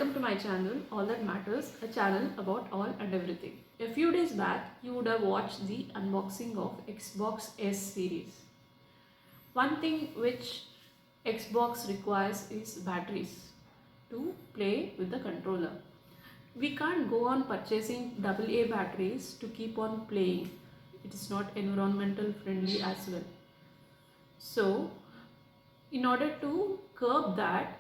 welcome to my channel All That Matters, a channel about all and everything. A few days back you would have watched the unboxing of Xbox S series. One thing which Xbox requires is batteries to play with the controller. We can't go on purchasing AA batteries to keep on playing. It is not environmental friendly as well. So in order to curb that,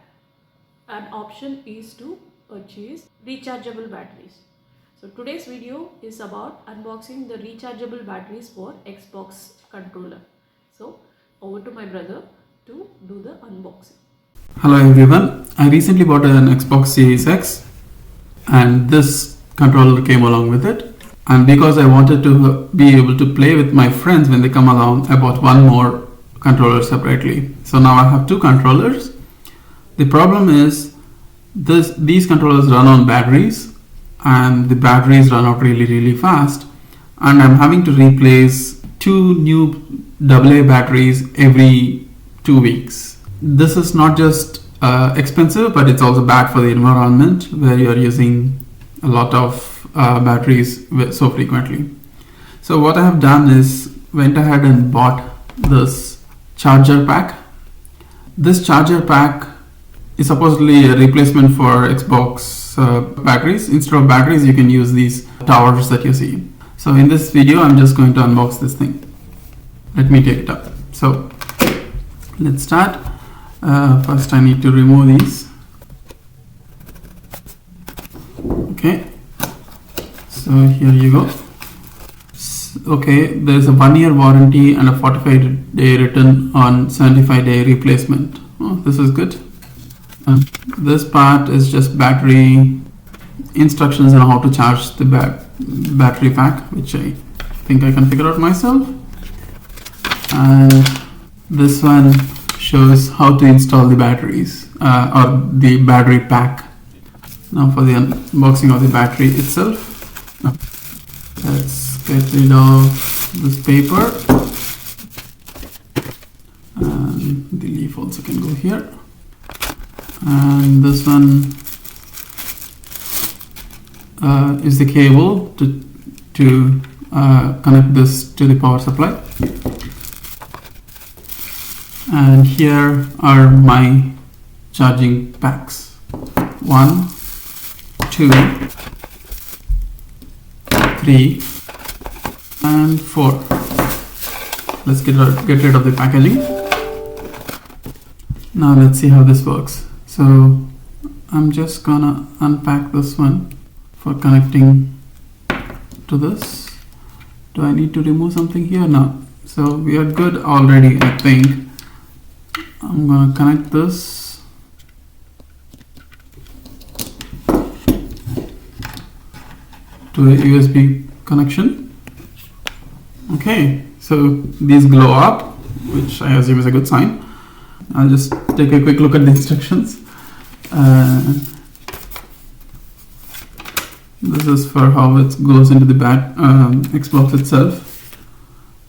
an option is to purchase rechargeable batteries. So today's video is about unboxing the rechargeable batteries for Xbox controller. So over to my brother to do the unboxing. Hello everyone, I recently bought an Xbox Series X and this controller came along with it, and because I wanted to be able to play with my friends when they come along, I bought one more controller separately. So now I have two controllers. The problem is these controllers run on batteries and the batteries run out really fast, and I'm having to replace two new AA batteries every 2 weeks. This is not just expensive, but it's also bad for the environment where you're using a lot of batteries so frequently. So what I have done is went ahead and bought this charger pack. This charger pack is supposedly a replacement for Xbox batteries. Instead of batteries, you can use these towers that you see. So in this video, I'm just going to unbox this thing. Let me take it up. So let's start. First, I need to remove these. Okay. So here you go. Okay, there's a 1-year warranty and a 45-day return on 75-day replacement. Oh, this is good. This part is just battery instructions on how to charge the battery pack, which I think I can figure out myself. And this one shows how to install the batteries or the battery pack. Now for the unboxing of the battery itself, let's get rid of this paper, and the leaf also can go here. And this one is the cable to connect this to the power supply. And here are my charging packs: 1, 2, 3, and 4. Let's get rid of the packaging. Now let's see how this works. So I'm just gonna unpack this one for connecting to this. Do I need to remove something here? No. So we are good already, I think. I'm gonna connect this. To a USB connection. Okay, so these glow up, which I assume is a good sign. I'll just take a quick look at the instructions. This is for how it goes into the Xbox itself,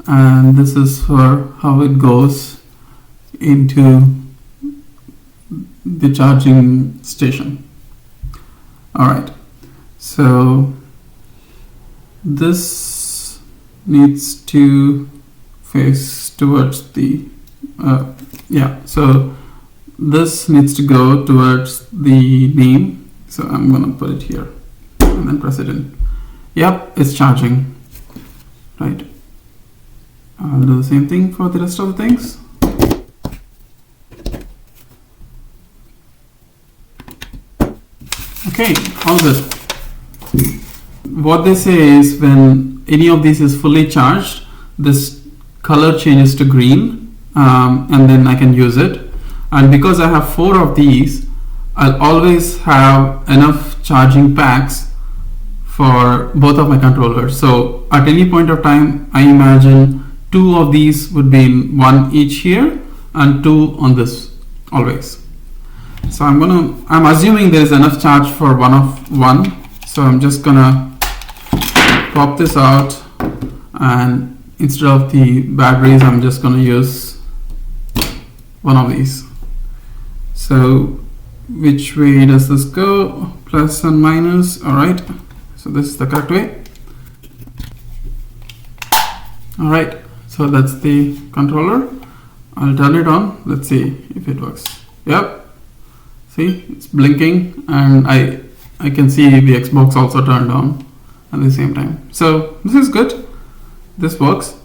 and this is for how it goes into the charging station. Alright, so this needs to face towards the so this needs to go towards the name, so I'm gonna put it here and then press it in. Yep, it's charging. Right, I'll do the same thing for the rest of the things. Okay, all good. What they say is when any of these is fully charged, this color changes to green, and then I can use it. And because I have 4 of these, I'll always have enough charging packs for both of my controllers. So at any point of time, I imagine 2 of these would be in one each here and 2 on this always. So I'm assuming there's enough charge for one. So I'm just gonna pop this out, and instead of the batteries, I'm just gonna use one of these. So which way does this go? Plus and minus. All right. So this is the correct way. All right. So that's the controller. I'll turn it on. Let's see if it works. Yep. See, it's blinking, and I can see the Xbox also turned on at the same time. So this is good. This works.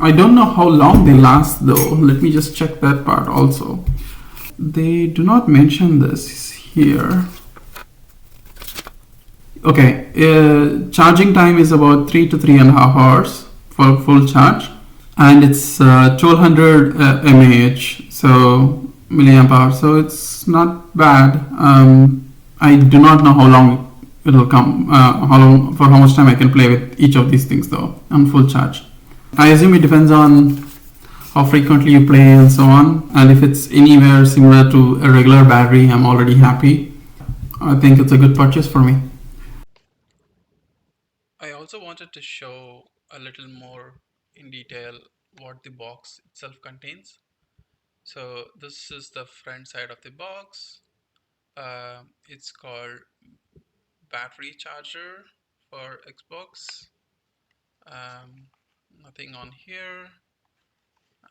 I don't know how long they last though. Let me just check that part also. They do not mention this here. Okay, charging time is about 3 to 3.5 hours for full charge, and it's 1200 mAh, so milliamp hour. So it's not bad. I do not know how long it'll come, for how much time I can play with each of these things though on full charge. I assume it depends on how frequently you play and so on, and if it's anywhere similar to a regular battery, I'm already happy. I think it's a good purchase for me. I also wanted to show a little more in detail what the box itself contains. So this is the front side of the box. It's called battery charger for Xbox. Nothing on here,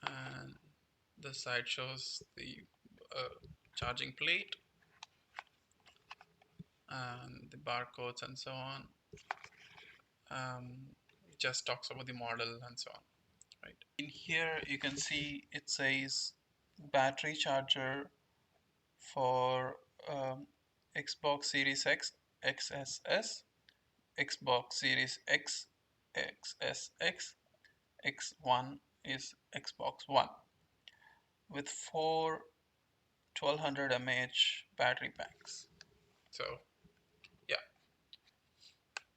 and the side shows the charging plate and the barcodes and so on. Just talks about the model and so on. Right in here, you can see it says battery charger for Xbox Series X, XSS, Xbox Series X, XSX, X1 is Xbox One, with four 1200 mAh battery packs. So yeah,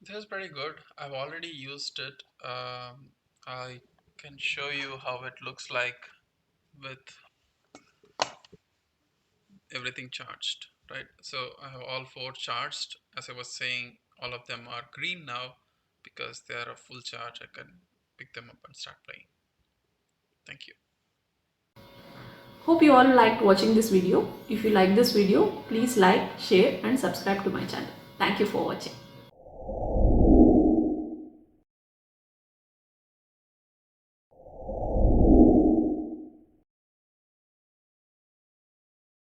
this is pretty good. I've already used it. I can show you how it looks like with everything charged, right? So I have all four charged. As I was saying, all of them are green now because they are a full charge. I can pick them up and start playing. Thank you. Hope you all liked watching this video. If you like this video, please like, share and subscribe to my channel. Thank you for watching.